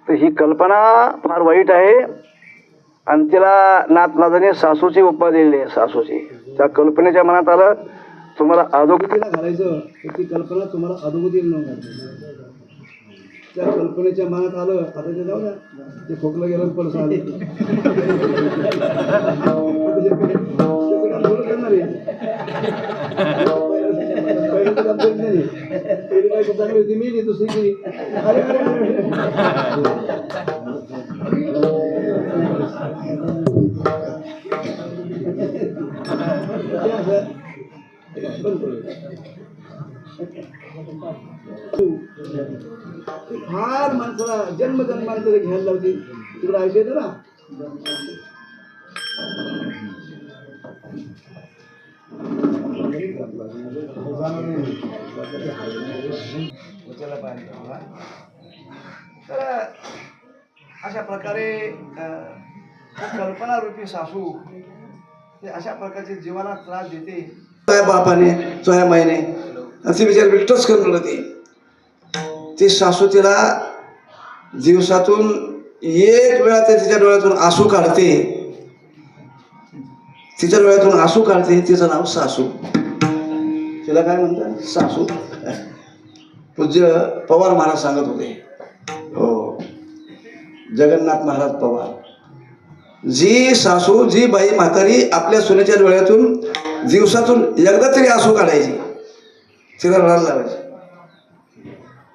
तर ही कल्पना फार वाईट आहे आणि तिला नाथनाथाने सासूची उपमा दिलेली आहे. सासूची त्या कल्पनेच्या मनात आलं तुम्हाला अधोगतीला घालायचं तर ती कल्पना तुम्हाला अधोगतीला न घालते. त्या कल्पनेच्या मनात आलं आता ते जाऊ द्या ते खोकलं गेलं पण सांग करणार आहे मी दुसरी फार माणसाला जन्मजन्मांतर घ्यायला लावते. तिकडे ऐकू येतं ना तर अशा प्रकारे कल्पना रूपी सासू हे अशा प्रकारचे जीवाला त्रास देते. काय बापाने चोया माईने ती बिचार बिलटच करून होती. ती सासू तिला दिवसातून एक वेळा ते तिच्या डोळ्यातून आसू काढते. तिच्या डोळ्यातून आसू काढते. तिचं नाव सासू. तिला काय म्हणतात सासू. पूज्य पवार महाराज सांगत होते. हो जगन्नाथ महाराज पवार. जी सासू जी बाई म्हातारी आपल्या सुनेच्या डोळ्यातून दिवसातून एकदा तरी आसू काढायची तिला रडायला लावायची.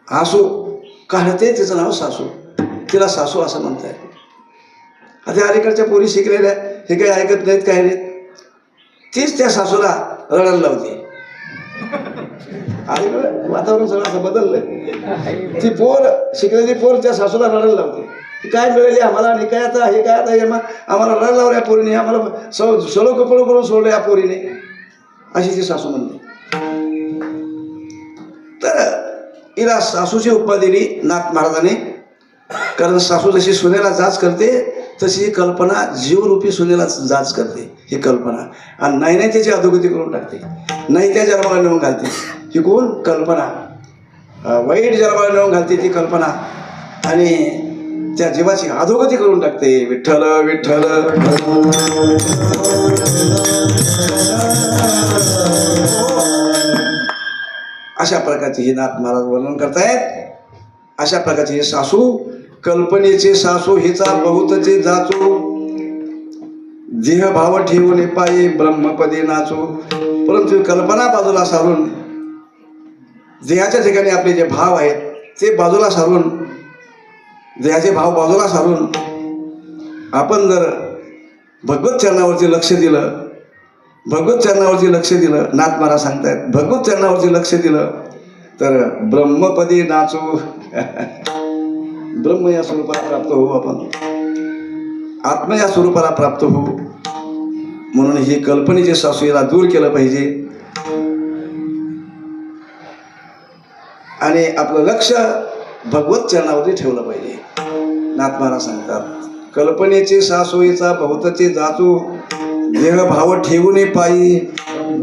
आसू काढते तिचं नाव सासू. तिला सासू असं म्हणतात. आता अलीकडच्या पोरी शिकलेल्या हे काही ऐकत नाहीत काही नाहीत. तीच त्या सासूला रडायला लावते. अलीकडे वातावरण सगळं असं बदललंय. ती पोर शिकलेली पोर त्या सासूला रडायला लावते. काय मिळाली आम्हाला आणि काय आता हे काय आता आम्हाला रडायला लावलं या पोरीने आम्हाला सलो कपडं करून सोडलं या पोरीने अशी ती सासू म्हणते. तर हिला सासूची उपमा दिली नाथ महाराजाने. कारण सासू जशी सुनेला जाच करते तशी ही कल्पना जीवरूपी सुनेला जाच करते ही कल्पना. आणि नाही नाही त्याची अधोगती करून टाकते. नाही त्या जन्माला नेऊन घालते. ही कोण कल्पना वाईट जन्माला नेऊन घालते ती कल्पना आणि त्या जीवाची अधोगती करून टाकते. विठ्ठल विठ्ठल अशा प्रकारची ही नाथ महाराज वर्णन करतायत. अशा प्रकारची ही सासू कल्पनेचे सासू हिचा बहुतचे जाचू देह भाव ठेवून पायी ब्रह्मपदी नाचू. परंतु कल्पना बाजूला सारून देहाच्या ठिकाणी आपले जे भाव आहेत ते बाजूला सारून देहाचे भाव बाजूला सारून आपण जर भगवत चरणावरती लक्ष दिलं भगवत चरणावरती लक्ष दिलं नाथ महाराज सांगतायत भगवत चरणावरती लक्ष दिलं तर ब्रह्मपदी नाचू. ब्रह्म या स्वरूपाला प्राप्त होऊ आपण. आत्मा या स्वरूपाला प्राप्त होऊ. म्हणून ही कल्पनेचे सासू याला दूर केलं पाहिजे आणि आपलं लक्ष भगवत चरणावरती ठेवलं पाहिजे. नाथ महाराज सांगतात कल्पनेचे सासोईचा बहुतचे जाचू देह भाव ठेवून पायी.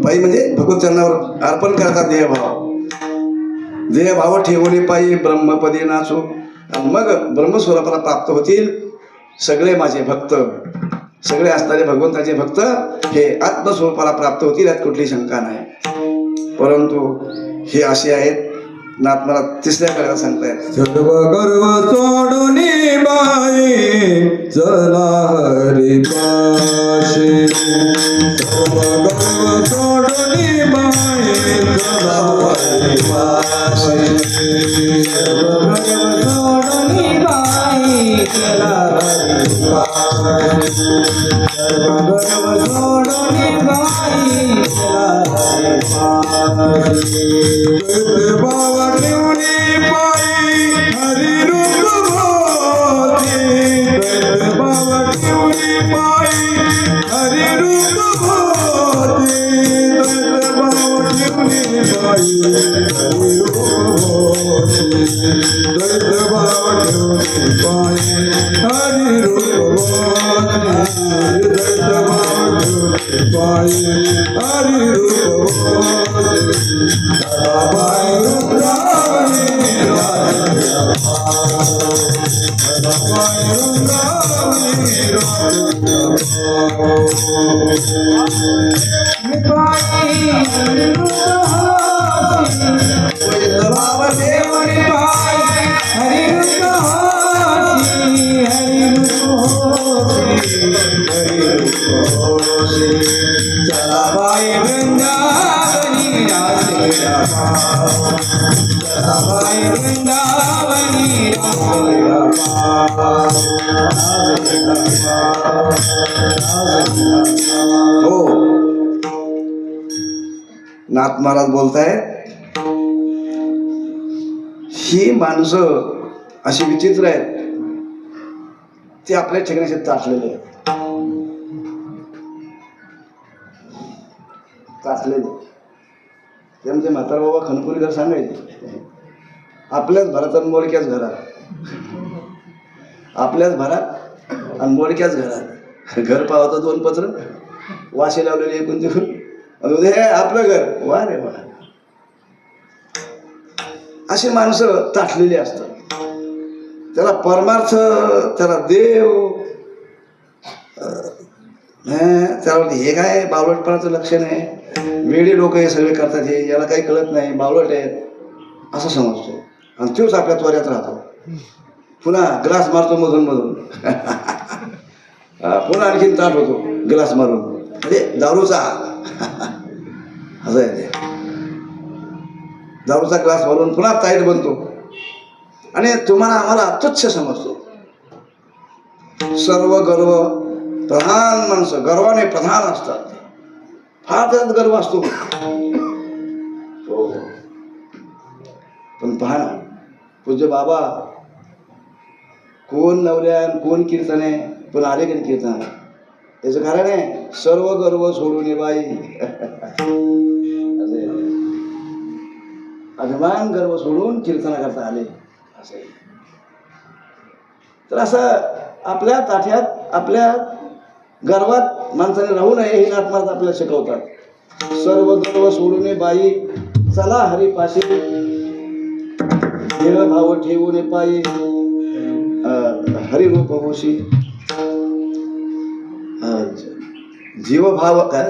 पायी म्हणजे भगवत चरणावर अर्पण करतात देहभाव. देहभाव ठेवून पायी ब्रह्मपदी नाचू. मग ब्रह्मस्वरूपाला प्राप्त होतील सगळे माझे भक्त. सगळे असणारे भगवंताचे भक्त हे आत्मस्वरूपाला प्राप्त होतील यात कुठली शंका नाही. परंतु हे असे आहेत नाथ मला तिसऱ्या कडे सांगतायत सर्व गर्व सोडून बाई चला हरी पाशी. सर्व गर्व सोडून बाई चला हरी पाशी. सर्व गर्व सोडून बाई चला हरी पाशी. सर्व गर्व सोडून बाई चला हरी पाशी. बाबा ठेवणे पायी हरी रूप होते. बाबा ठेवणे पायी हरी रूप होते. बाबा ठेवणे पायी हरी रूप होते. बाबा ठेवणे पायी हरी रूप होते. बाबा ठेवणे पायी हरी रूप होते. हो, नाथ महाराज बोलतायत, ही माणसं अशी विचित्र आहेत, ते आपल्या ठिकाणी ताटलेले आहेत. ते म्हणजे म्हातारा बाबा खनपुरीकर सांगायचे, आपल्याच भरात आणि मोडक्याच घरात, आपल्याच भरात आणि मोडक्याच घरात. घर पावतं 2 पत्र, वाशे लावलेले एकूण तिकून, हे आपलं घर, वा रे वा. अशी माणसं ताटलेली असतात. त्याला परमार्थ, त्याला देव, त्याला हे काय बावळटपणाचं लक्षण आहे, वेडी लोक हे सगळे करतात, हे याला काही कळत नाही, बावळट आहेत असं समजतो. आणि तोच आपल्या त्वऱ्यात राहतो, पुन्हा ग्लास मारतो मधून मधून पुन्हा आणखीन ताट होतो ग्लास मारून, म्हणजे दारूचा असं आहे ते. दारूचा ग्लास मारून पुन्हा ताईट बनतो आणि तुम्हाला आम्हाला तुच्छ समजतो. सर्व गर्व प्रधान माणसं गर्वाने प्रधान असतात, फार त्यात गर्व असतो. हो, पण पहा ना, पूज्य बाबा कोण नवल्यान कोण कीर्तने, पण आले की कीर्तन. याचं कारण आहे, सर्व गर्व सोडून बाई अभिमान गर्व सोडून कीर्तना करता आले असे. तर असं आपल्या ताठ्यात, आपल्या गर्वात माणसाने राहू नये, हे नाथ महाराज आपल्याला शिकवतात. सर्व गर्व सोडून बाई चला हरिपाशी, देह भाव ठेवून पायी हरिरूप होशी. जीवभाव काय,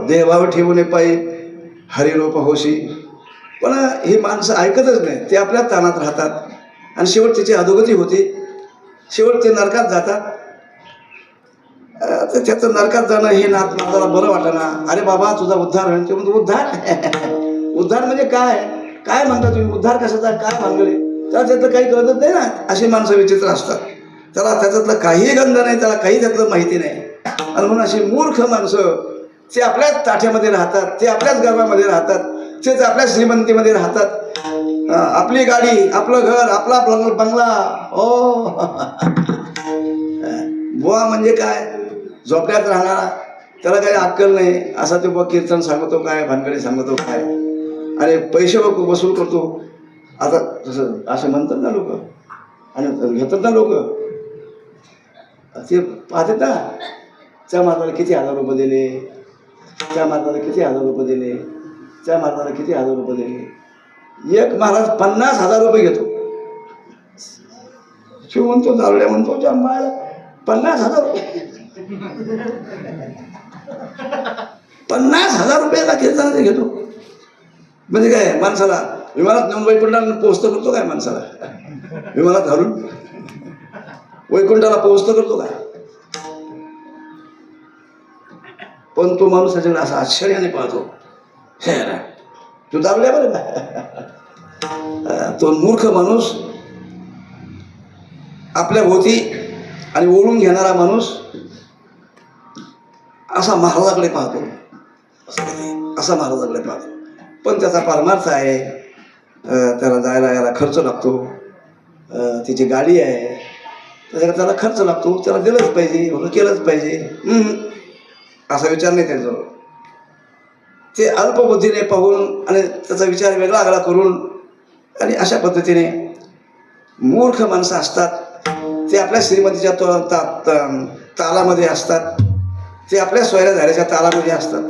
देहभाव ठेवून पायी हरिरूप होशी. पण ही माणसं ऐकतच नाही, ते आपल्या ताणात राहतात आणि शेवट त्याची अधोगती होते, शेवट ते नरकात जातात. तर त्याचं नरकात जाणं हे नाथ महाराजाला बरं वाटलं ना. अरे बाबा तुझा उद्धार होईल. ते म्हणतो उद्धार उद्धार म्हणजे काय, काय म्हणता तुम्ही, उद्धार कशाचा, काय भानगडे, त्याला त्यातलं काही कळतच नाही ना. अशी माणसं विचित्र असतात, त्याला त्याच्यातलं काहीही गंध नाही, त्याला काही त्यातलं माहिती नाही. आणि म्हणून अशी मूर्ख माणसं, ते आपल्याच ताठ्यामध्ये राहतात, ते आपल्याच गर्भामध्ये राहतात, तेच आपल्या श्रीमंतीमध्ये राहतात. आपली गाडी, आपलं घर, आपला बंगला. हो बुवा म्हणजे काय, झोपड्यात राहणारा, त्याला काही अक्कल नाही, असा ते बुवा कीर्तन सांगतो काय, भानगडी सांगतो काय, आणि पैसे वसूल करतो. आता तसं असं म्हणतात ना लोक, आणि घेतात ना लोक, ते पाहतात ना, त्या महाराजाला किती हजार रुपये दिले, त्या महाराजाला किती हजार रुपये दिले, त्या महाराजाला किती हजार रुपये दिले. एक महाराज 50,000 रुपये घेतो. शिव म्हणतो, दारुड्या म्हणतो, त्या मायला 50,000 रुपये, 50,000 रुपयाला कीर्तनाचे घेतो. म्हणजे काय, माणसाला विमानात नेऊन वैकुंठाला पोहोचतो करतो काय, माणसाला विमानात घालून वैकुंठाला पोहोचतो करतो काय. पण तो माणूस त्याच्याकडे असा आश्चर्याने पाहतो, तू दाबल्या बरं का. तो मूर्ख माणूस, आपल्या भोवती आणि ओळून घेणारा माणूस असा महाराजाकडे पाहतो, असा महाराजाकडे पाहतो. पण त्याचा परमार्थ आहे, त्याला जायला यायला खर्च लागतो, तिची गाडी आहे, त्याच्याकडे त्याला खर्च लागतो, त्याला दिलंच पाहिजे, केलंच पाहिजे, असा विचार नाही त्यांच्याजवळ. ते अल्पबुद्धीने पाहून आणि त्याचा विचार वेगळा आगळा करून, आणि अशा पद्धतीने मूर्ख माणसं असतात. ते आपल्या श्रीमतीच्या तालामध्ये असतात, ते आपल्या सोयऱ्या झाल्याच्या तालामध्ये असतात.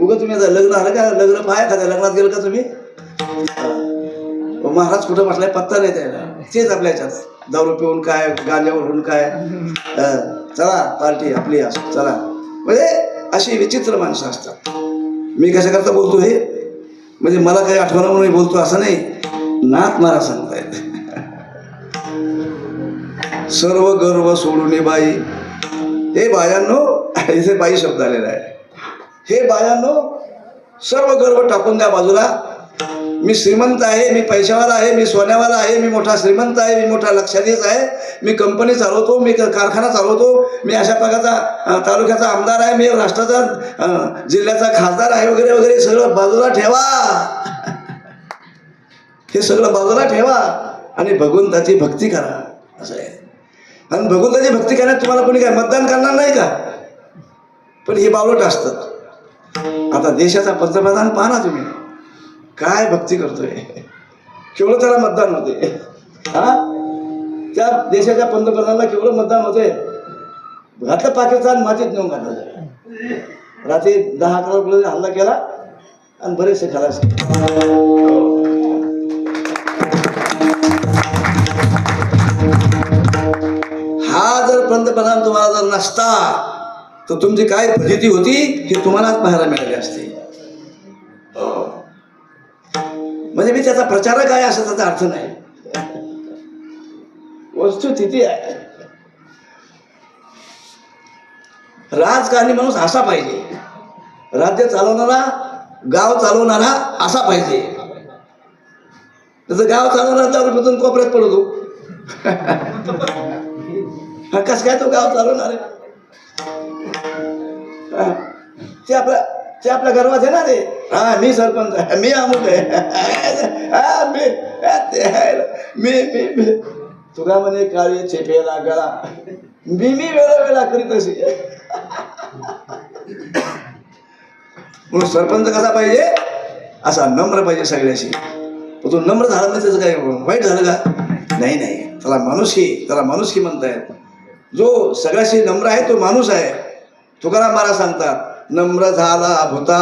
उगं तुम्ही आता लग्न आलं का, लग्न पाहा एखाद्या लग्नात गेलं का तुम्ही, महाराज कुठं बसलाय पत्ता नाही त्याला. तेच आपल्या ह्याच्यात दारू पिऊन काय, गांजावरून काय, चला पार्टी आपली असं चला. म्हणजे अशी विचित्र माणसं असतात. मी कशा करता बोलतो हे, म्हणजे मला काही आठवण म्हणून बोलतो असं नाही, नाथ महाराज सांगतायत. सर्व गर्व सोडून बाई, हे बायांनो, इथे बाई शब्द आलेला आहे. हे बायांनो सर्व गर्व टाकून द्या बाजूला. मी श्रीमंत आहे, मी पैशावाला आहे, मी सोन्यावाला आहे, मी मोठा श्रीमंत आहे, मी मोठा लक्षाधीश आहे, मी कंपनी चालवतो, मी कारखाना चालवतो, मी अशा प्रकारचा तालुक्याचा आमदार आहे, मी राष्ट्राचा जिल्ह्याचा खासदार आहे, वगैरे वगैरे सगळं बाजूला ठेवा. हे सगळं बाजूला ठेवा आणि भगवंताची भक्ती करा असं आहे. आणि भगवंताची भक्ती करण्यात तुम्हाला कोणी काय मतदान करणार नाही का? पण हे बावलट असतात. आता देशाचा पंतप्रधान पाहा ना तुम्ही, काय भक्ती करतोय, केवढं त्याला मतदान होते. हा, त्या देशाच्या पंतप्रधानाला केवढं मतदान होते. घातलं पाकिस्तान मातीत नेऊन घातलं. रात्री 10-11 किलो हल्ला केला आणि बरेचसे खलास. हा जर पंतप्रधान तुम्हाला जर नसता तर तुमची काय फजिती होती हे तुम्हालाच पाहायला मिळाली असते. म्हणजे मी त्याचा प्रचारक आहे असा त्याचा अर्थ नाही. वस्तुस्थिती आहे. राजकारणी माणूस असा पाहिजे, राज्य चालवणारा, गाव चालवणारा असा पाहिजे. त्याचं गाव चालवणारा त्यावरून कोपऱ्यात पडतो. कस काय तो गाव चालवणार आहे? ते आपल्या गर्वात आहे ना रे. हा, मी सरपंच आहे, मी अमुक आहे, मी तुला म्हणे काळी चेपेला गळा, मी वेळा करीत असे. म्हणून सरपंच कसा पाहिजे? असा नम्र पाहिजे सगळ्याशी. तो नम्र झाला नाही त्याचं काय वाईट झालं का? नाही नाही, त्याला माणुसकी म्हणतायत. जो सगळ्याशी नम्र आहे तो माणूस आहे. तुकाराम महाराज सांगतात, नम्र झाला भूता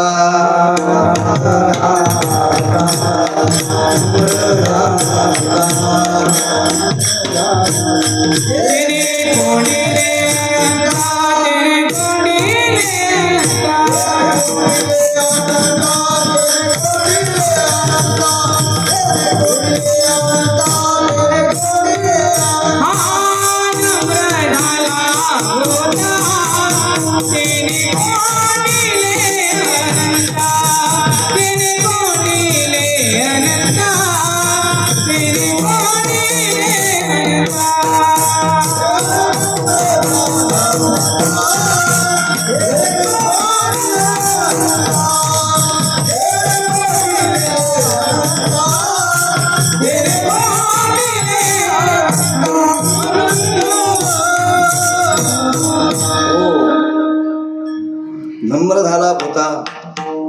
नम्र झाला होता.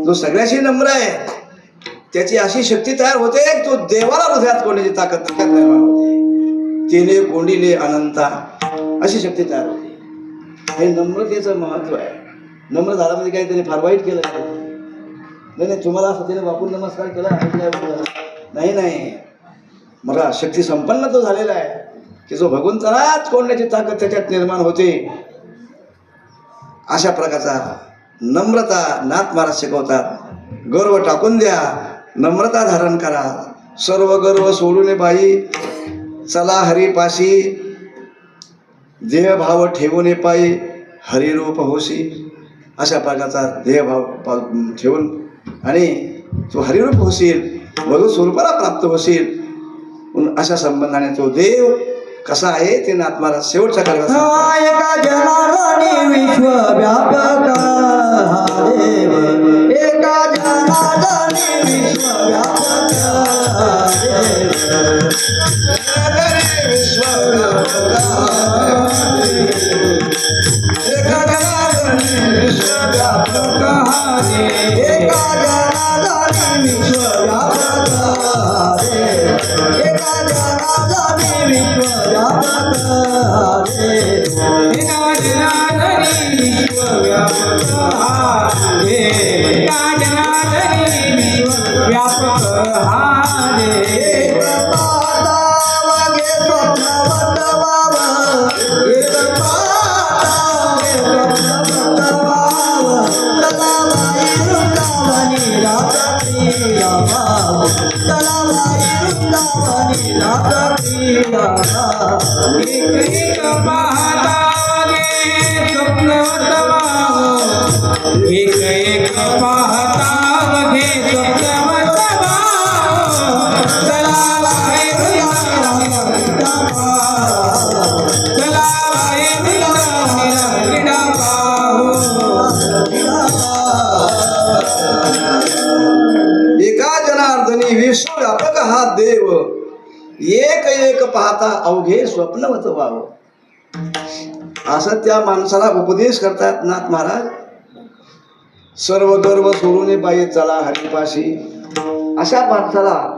जो सगळ्याशी नम्र आहे त्याची अशी शक्ती तयार होते, तो देवाला हृदयात कोंडण्याची ताकद त्याच्यात निर्माण होते. तिने कोंडिले अनंता, अशी शक्ती तयार होते. हे नम्रतेचं महत्व आहे. नम्र झाला म्हणजे काही त्याने फार वाईट केलं नाही. तुम्हाला असं त्याने वापरून नमस्कार केला नाही नाही. मला शक्ती संपन्न तो झालेला आहे की जो भगवंतालाच कोंडण्याची ताकद त्याच्यात निर्माण होते. अशा प्रकारचा नम्रता नाथ महाराज शिकवतात. गर्व टाकून द्या, नम्रता धारण करा. सर्व गर्व सोडून बाई, चला हरिपाशी. देहभाव ठेवून पायी हरिरूप होशी. अशा प्रकारचा देहभाव ठेवून आणि तो हरिरूप होशील, भगवत स्वरूपाला प्राप्त होशील. अशा संबंधाने तो देव कसा आहे ते नाथ महाराज शेवटच्या काळात एका जनार्दनी विश्वव्यापक हा देव, एका जनार्दनी विश्वव्यापक देव, विश्वव्यापक एका जनार्दनी विश्वव्यापक हा देव, एका जनार्दनी विश्वव्यापक देव, एका जनार्दनी विश्वव्यापक देव, एका जनार्दनी विश्वव्यापक देव, एका जनार्दनी विश्वव्यापक देव. राजा प्रियाला एक पाहता गे स्वप्नवत भाव एक पाहता बघे स्वप्नवत भाव चला बाई चला बाई क्रीडा पाहू एका जनार्दनी विश्वव्यापक हा देव एक एक पाहता अवघे स्वप्नवत व्हावं असं त्या माणसाला उपदेश करतात नाथ महाराज. सर्व गर्व सोडून पाहिजे चला हरिपाशी अशा माणसाला